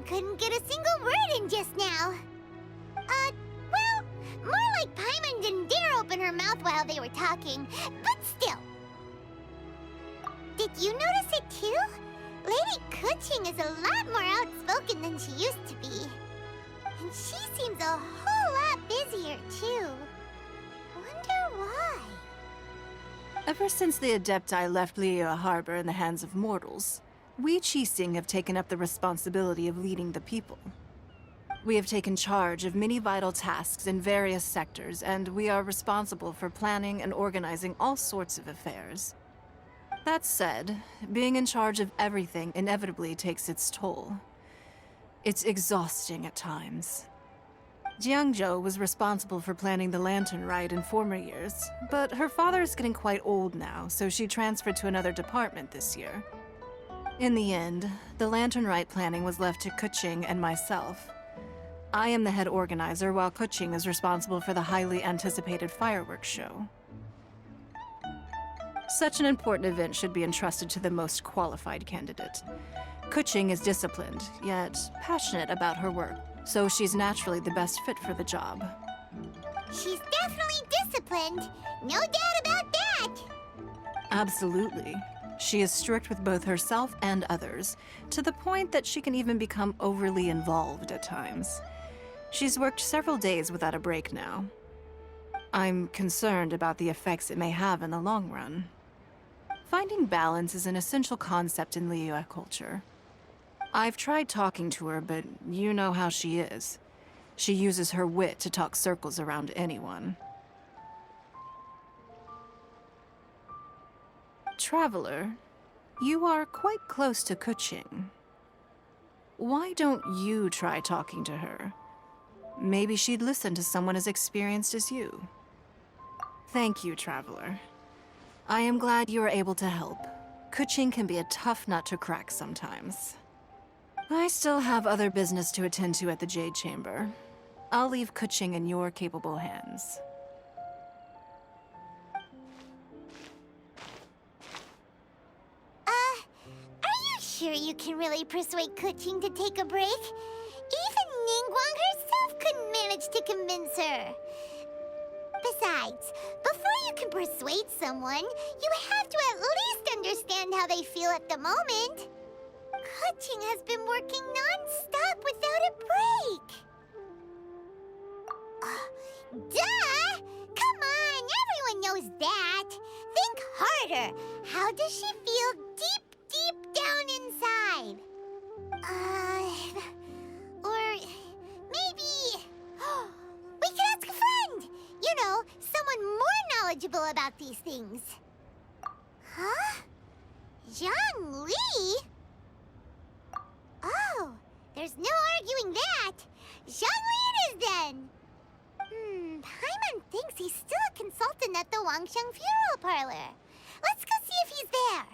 couldn't get a single word in just now. Well, more like Paimon didn't dare open her mouth while they were talking, but still. Did you notice it too? Lady Kuching is a lot more outspoken than she used to be. And she seems a whole lot busier too. Wonder why? Ever since the Adepti left Liyue Harbor in the hands of mortals, we Qixing have taken up the responsibility of leading the people. We have taken charge of many vital tasks in various sectors, and we are responsible for planning and organizing all sorts of affairs. That said, being in charge of everything inevitably takes its toll. It's exhausting at times. Jiangzhou was responsible for planning the lantern rite in former years, but her father is getting quite old now, so she transferred to another department this year. In the end, the lantern rite planning was left to Kuching and myself. I am the head organizer, while Kuching is responsible for the highly anticipated fireworks show. Such an important event should be entrusted to the most qualified candidate. Kuching is disciplined, yet passionate about her work, so she's naturally the best fit for the job. She's definitely disciplined. No doubt about that. Absolutely. She is strict with both herself and others, to the point that she can even become overly involved at times. She's worked several days without a break now. I'm concerned about the effects it may have in the long run. Finding balance is an essential concept in Liyue culture. I've tried talking to her, but you know how she is. She uses her wit to talk circles around anyone. Traveler, you are quite close to Kuching. Why don't you try talking to her? Maybe she'd listen to someone as experienced as you. Thank you, Traveler. I am glad you are able to help. Kuching can be a tough nut to crack sometimes. I still have other business to attend to at the Jade Chamber. I'll leave Kuching in your capable hands. Are you sure you can really persuade Kuching to take a break? Even Ningguang herself couldn't manage to convince her. Besides, before you can persuade someone, you have to at least understand how they feel at the moment. Kuching has been working non-stop without a break. Duh! Come on, everyone knows that. Think harder. How does she feel deep down inside? Or maybe we could ask a friend. You know, someone more knowledgeable about these things. Huh? Zhang Li? Oh, there's no arguing that. Zhang Li it is then. Paimon thinks he's still a consultant at the Wangsheng Funeral Parlor. Let's go see if he's there.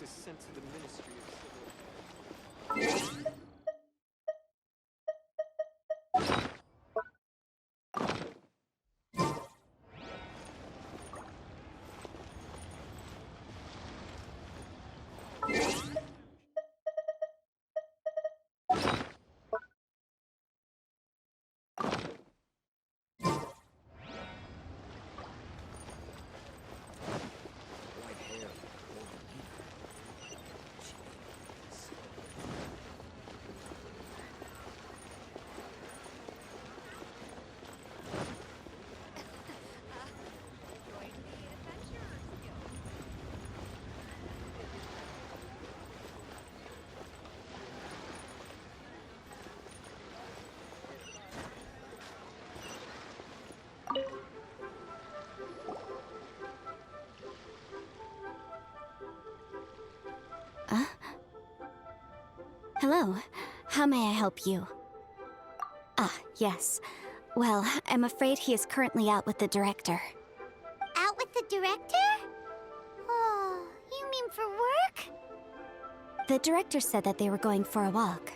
is sent to the Ministry of Civil... Hello. How may I help you? Ah, yes. Well, I'm afraid he is currently out with the director. Out with the director? Oh, you mean for work? The director said that they were going for a walk.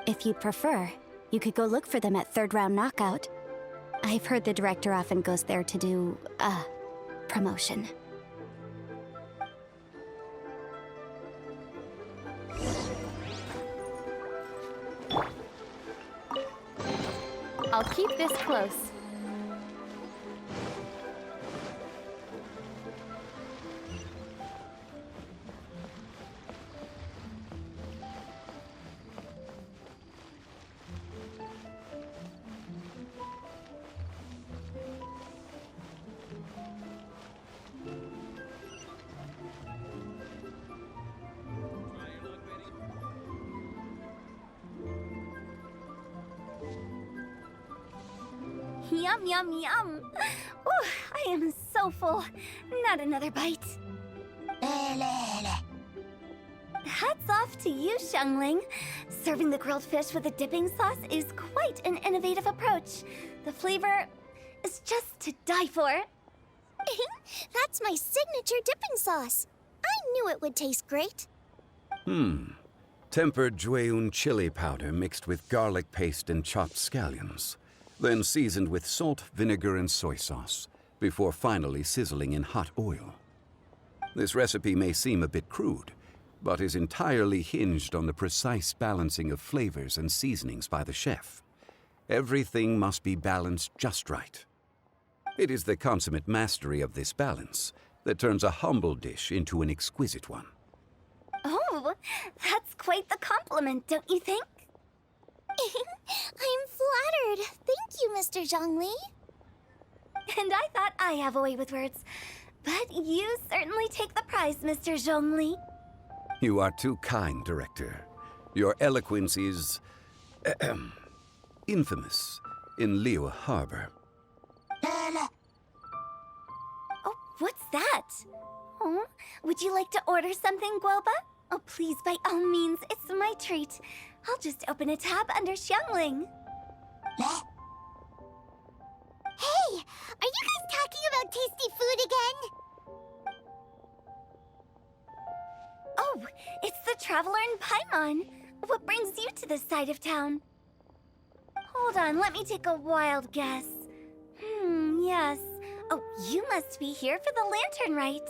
If you'd prefer, you could go look for them at third round knockout. I've heard the director often goes there to do, promotion. I'll keep this close. Yum, yum, yum. Ooh, I am so full. Not another bite. Hats off to you, Xiangling. Serving the grilled fish with a dipping sauce is quite an innovative approach. The flavor is just to die for. That's my signature dipping sauce. I knew it would taste great. Tempered Jueyun chili powder mixed with garlic paste and chopped scallions, then seasoned with salt, vinegar, and soy sauce, before finally sizzling in hot oil. This recipe may seem a bit crude, but is entirely hinged on the precise balancing of flavors and seasonings by the chef. Everything must be balanced just right. It is the consummate mastery of this balance that turns a humble dish into an exquisite one. Oh, that's quite the compliment, don't you think? I'm flattered. Thank you, Mr. Zhongli. And I thought I have a way with words. But you certainly take the prize, Mr. Zhongli. You are too kind, Director. Your eloquence is infamous in Liyue Harbor. Oh, what's that? Oh, would you like to order something, Guoba? Oh, please, by all means, it's my treat. I'll just open a tab under Xiangling. Hey, are you guys talking about tasty food again? Oh, it's the Traveler in Paimon. What brings you to this side of town? Hold on, let me take a wild guess. Yes. Oh, you must be here for the lantern rite.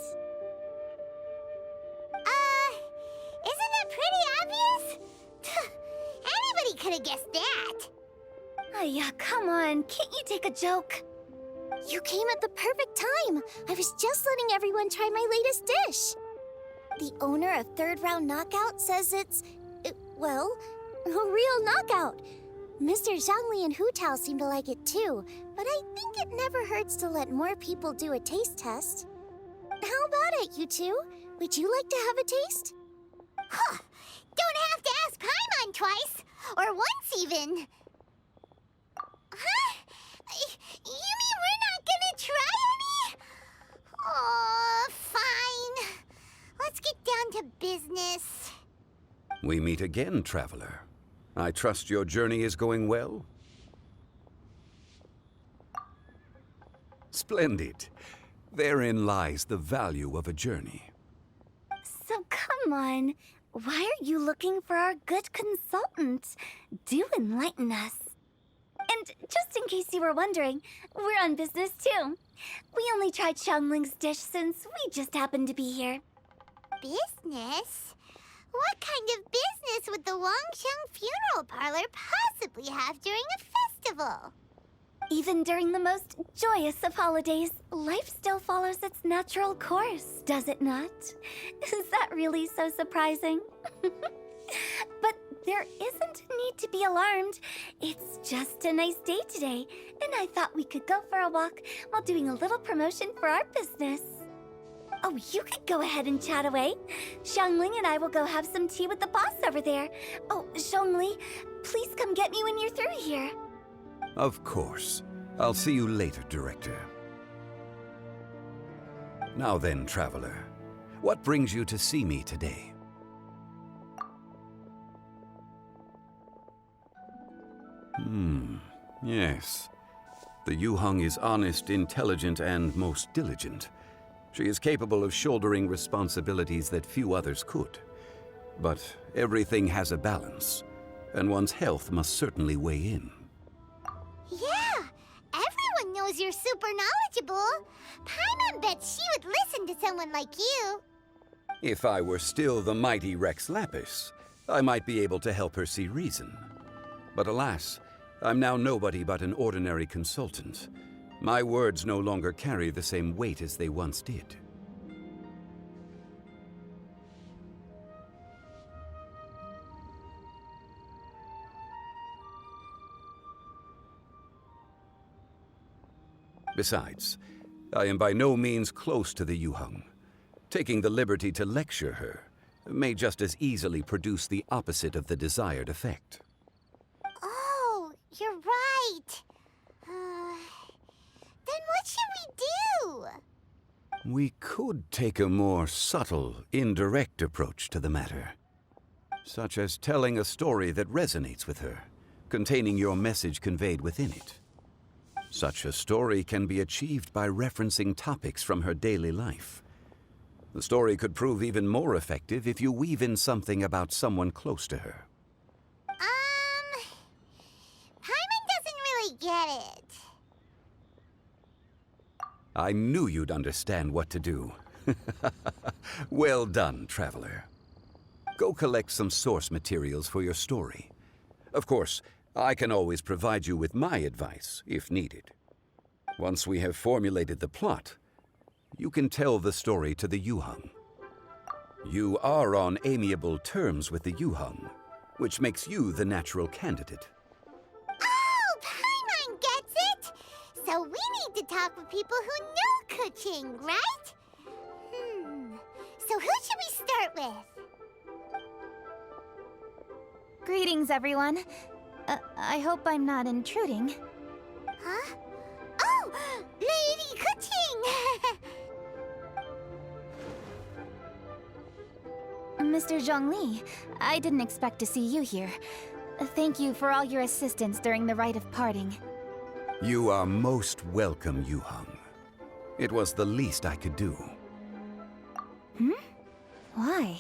Isn't that pretty obvious? Anybody could have guessed that. Oh, yeah, come on. Can't you take a joke? You came at the perfect time. I was just letting everyone try my latest dish. The owner of Third Round Knockout says it's, well, a real knockout. Mr. Zhongli and Hu Tao seem to like it too, but I think it never hurts to let more people do a taste test. How about it, you two? Would you like to have a taste? Huh! Don't have to ask Paimon twice, or once even. Huh? You mean we're not gonna try any? Oh, fine. Let's get down to business. We meet again, Traveler. I trust your journey is going well? Splendid. Therein lies the value of a journey. So come on. Why are you looking for our good consultant? Do enlighten us. And just in case you were wondering, we're on business too. We only tried Xiangling's dish since we just happened to be here. Business? What kind of business would the Wangsheng funeral parlor possibly have during a festival? Even during the most joyous of holidays, life still follows its natural course, does it not? Is that really so surprising? But there isn't a need to be alarmed. It's just a nice day today, and I thought we could go for a walk while doing a little promotion for our business. Oh, you could go ahead and chat away. Xiangling and I will go have some tea with the boss over there. Oh, Zhongli, please come get me when you're through here. Of course. I'll see you later, Director. Now then, Traveler. What brings you to see me today? Yes. The Yuheng is honest, intelligent, and most diligent. She is capable of shouldering responsibilities that few others could. But everything has a balance, and one's health must certainly weigh in. Yeah, everyone knows you're super knowledgeable. Paimon bets she would listen to someone like you. If I were still the mighty Rex Lapis, I might be able to help her see reason. But alas, I'm now nobody but an ordinary consultant. My words no longer carry the same weight as they once did. Besides, I am by no means close to the Yuheng. Taking the liberty to lecture her may just as easily produce the opposite of the desired effect. Oh, you're right. Then what should we do? We could take a more subtle, indirect approach to the matter, such as telling a story that resonates with her, containing your message conveyed within it. Such a story can be achieved by referencing topics from her daily life. The story could prove even more effective if you weave in something about someone close to her. Paimon doesn't really get it. I knew you'd understand what to do. Well done, Traveler. Go collect some source materials for your story. Of course, I can always provide you with my advice, if needed. Once we have formulated the plot, you can tell the story to the Yuheng. You are on amiable terms with the Yuheng, which makes you the natural candidate. Oh, Paimon gets it! So we need to talk with people who know Kuching, right? So who should we start with? Greetings, everyone. I hope I'm not intruding. Huh? Oh, Lady Kuching! Mr. Zhongli, I didn't expect to see you here. Thank you for all your assistance during the rite of parting. You are most welcome, Yuheng. It was the least I could do. Why?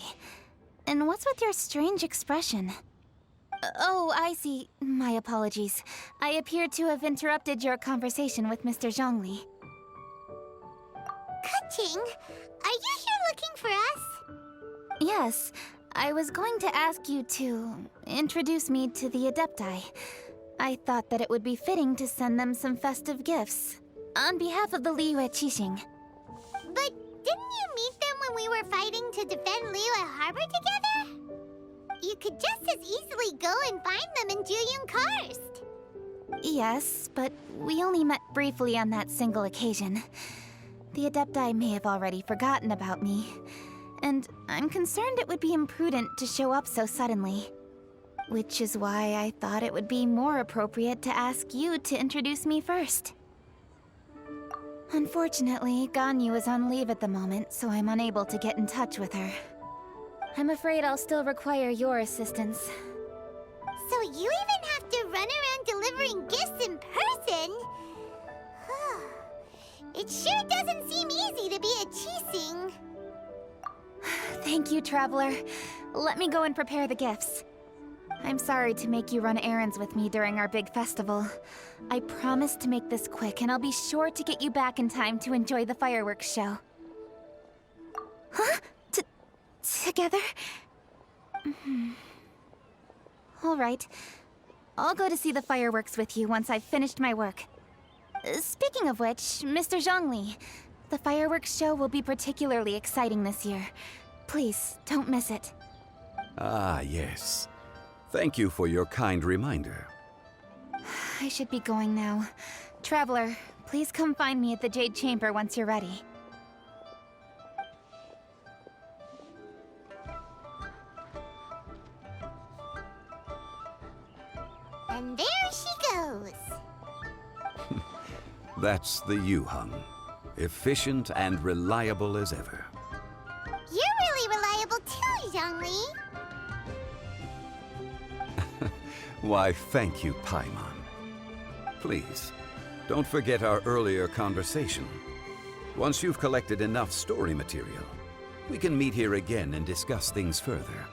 And what's with your strange expression? Oh, I see. My apologies. I appear to have interrupted your conversation with Mr. Zhongli. Kuching, are you here looking for us? Yes, I was going to ask you to introduce me to the Adepti. I thought that it would be fitting to send them some festive gifts. On behalf of the Liyue Qixing. But didn't you meet them when we were fighting to defend Liyue Harbor together? You could just as easily go and find them in Juyun Karst. Yes, but we only met briefly on that single occasion. The Adepti may have already forgotten about me, and I'm concerned it would be imprudent to show up so suddenly. Which is why I thought it would be more appropriate to ask you to introduce me first. Unfortunately, Ganyu is on leave at the moment, so I'm unable to get in touch with her. I'm afraid I'll still require your assistance. So you even have to run around delivering gifts in person? It sure doesn't seem easy to be a Qixing. Thank you, Traveler. Let me go and prepare the gifts. I'm sorry to make you run errands with me during our big festival. I promise to make this quick, and I'll be sure to get you back in time to enjoy the fireworks show. Huh? Together? All right. I'll go to see the fireworks with you once I've finished my work. Speaking of which, Mr. Zhongli, the fireworks show will be particularly exciting this year. Please, don't miss it. Ah, yes. Thank you for your kind reminder. I should be going now. Traveler, please come find me at the Jade Chamber once you're ready. And there she goes. That's the Yuheng. Efficient and reliable as ever. You're really reliable too, Zhongli. Why, thank you, Paimon. Please, don't forget our earlier conversation. Once you've collected enough story material, we can meet here again and discuss things further.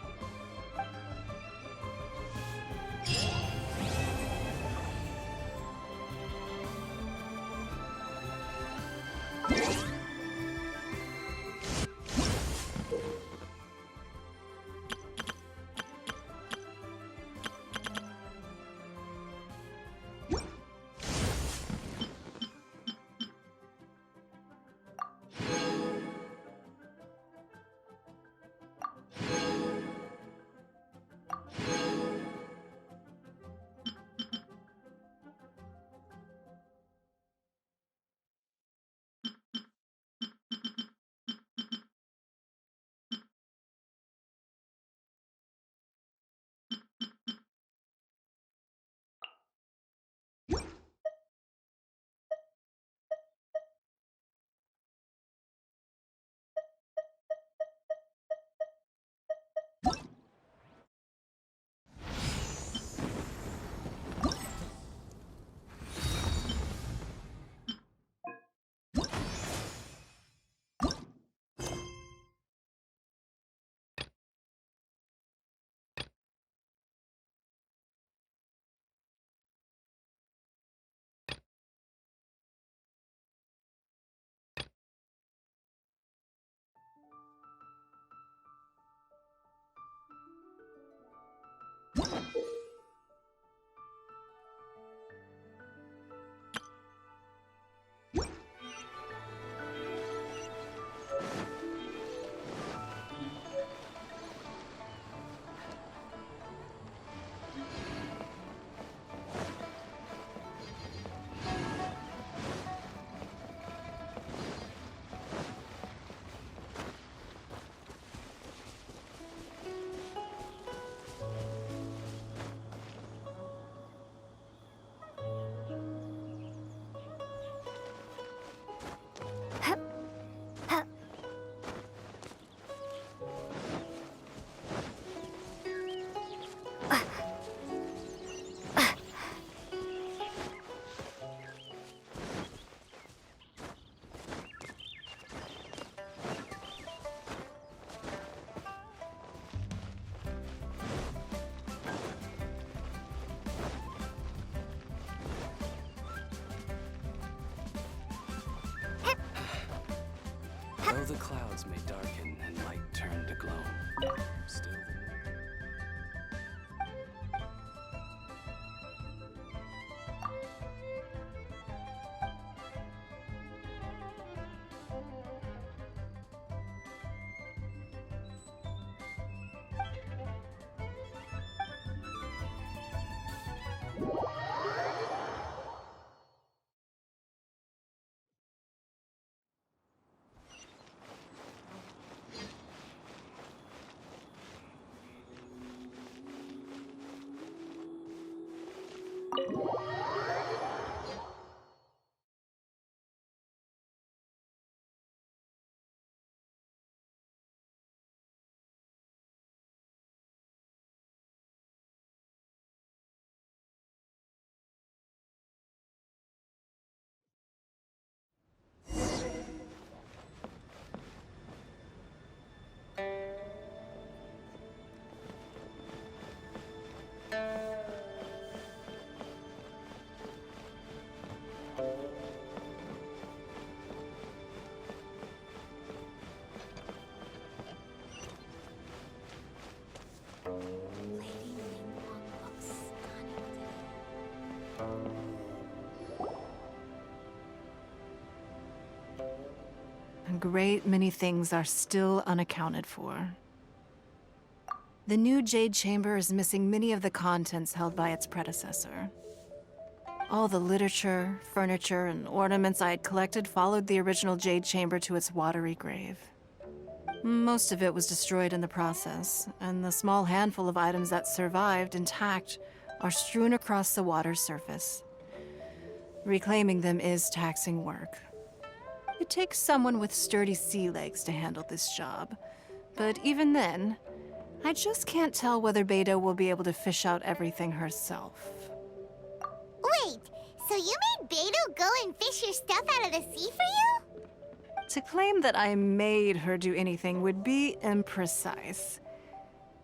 Though the clouds may darken and light turn to gloam, still the moon. great many things are still unaccounted for. The new Jade Chamber is missing many of the contents held by its predecessor. All the literature, furniture, and ornaments I had collected followed the original Jade Chamber to its watery grave. Most of it was destroyed in the process, and the small handful of items that survived intact are strewn across the water's surface. Reclaiming them is taxing work. It takes someone with sturdy sea legs to handle this job, but even then, I just can't tell whether Beto will be able to fish out everything herself. Wait, so you made Beto go and fish your stuff out of the sea for you? To claim that I made her do anything would be imprecise.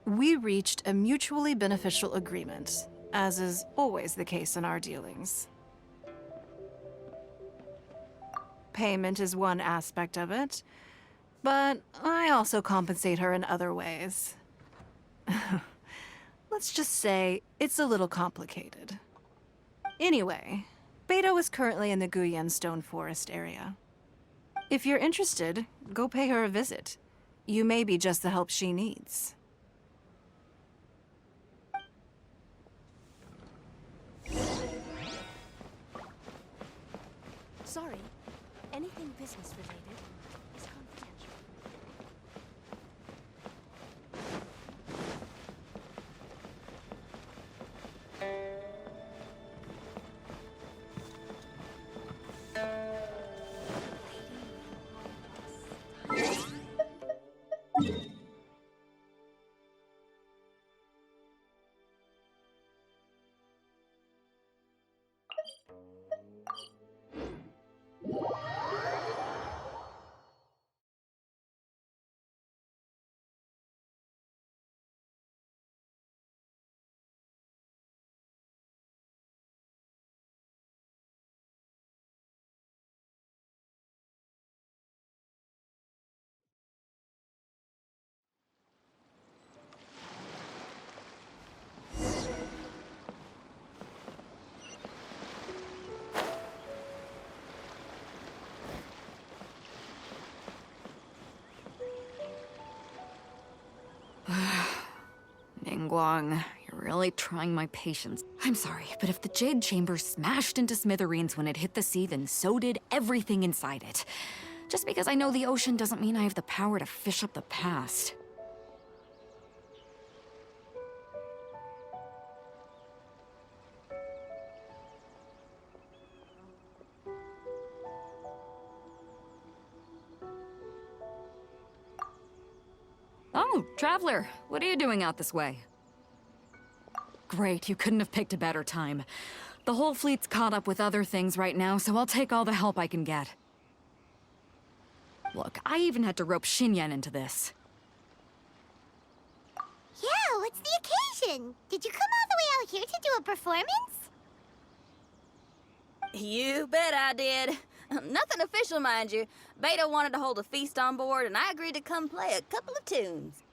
We reached a mutually beneficial agreement, as is always the case in our dealings. Payment is one aspect of it, but I also compensate her in other ways. Let's just say it's a little complicated. Anyway, Beto is currently in the Guyan Stone Forest area. If you're interested, go pay her a visit. You may be just the help she needs. Sorry, anything business related is confidential. Ningguang, you're really trying my patience. I'm sorry, but if the Jade Chamber smashed into smithereens when it hit the sea, then so did everything inside it. Just because I know the ocean doesn't mean I have the power to fish up the past. Oh, Traveler, what are you doing out this way? Great, you couldn't have picked a better time. The whole fleet's caught up with other things right now, so I'll take all the help I can get. Look, I even had to rope Xinyan into this. Yeah, what's the occasion? Did you come all the way out here to do a performance? You bet I did. Nothing official, mind you. Beto wanted to hold a feast on board, and I agreed to come play a couple of tunes.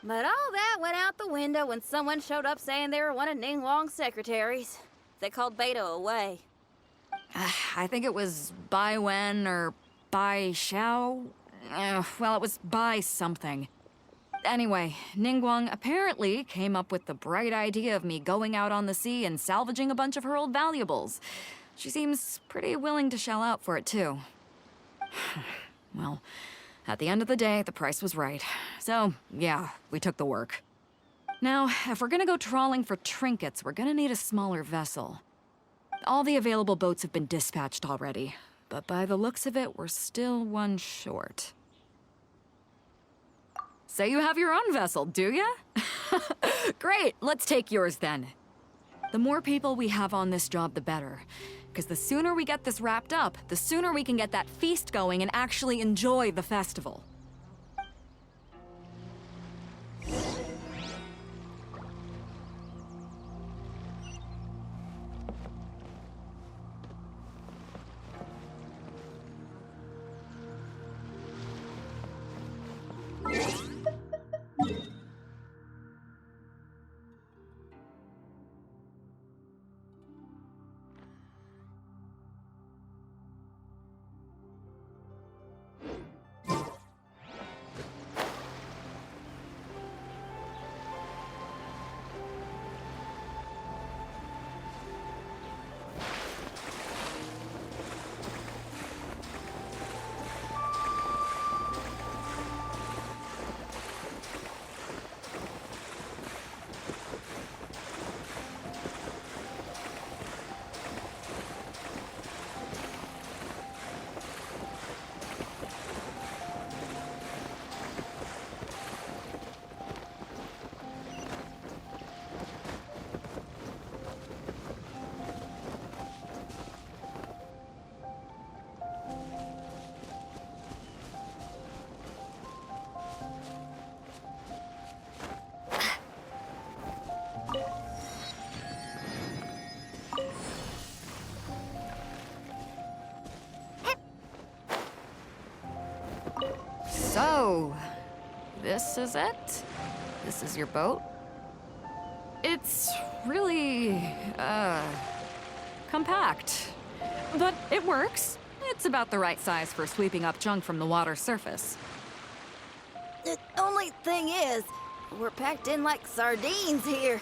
But all that went out the window when someone showed up saying they were one of Ningguang's secretaries. They called Beto away. I think it was Bai Wen or Bai Xiao. Well, it was Bai something. Anyway, Ningguang apparently came up with the bright idea of me going out on the sea and salvaging a bunch of her old valuables. She seems pretty willing to shell out for it, too. Well, at the end of the day, the price was right. So, yeah, we took the work. Now, if we're gonna go trawling for trinkets, we're gonna need a smaller vessel. All the available boats have been dispatched already, but by the looks of it, we're still one short. So you have your own vessel, do ya? Great, let's take yours then. The more people we have on this job, the better. Because the sooner we get this wrapped up, the sooner we can get that feast going and actually enjoy the festival. So, this is it? This is your boat? It's really, compact. But it works. It's about the right size for sweeping up junk from the water's surface. The only thing is, we're packed in like sardines here.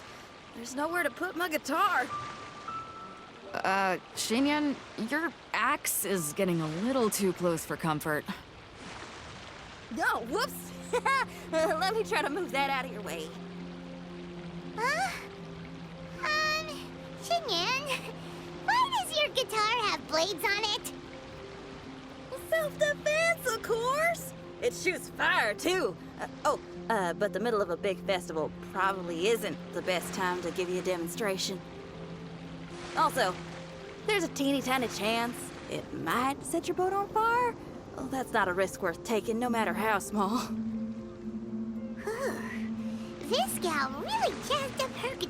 There's nowhere to put my guitar. Xinyan, your axe is getting a little too close for comfort. No, whoops. Let me try to move that out of your way. Xinyan, why does your guitar have blades on it? Self-defense, of course. It shoots fire, too. But the middle of a big festival probably isn't the best time to give you a demonstration. Also, there's a teeny tiny chance it might set your boat on fire. Well, that's not a risk worth taking, no matter how small. This gal really jazzed up her guitar.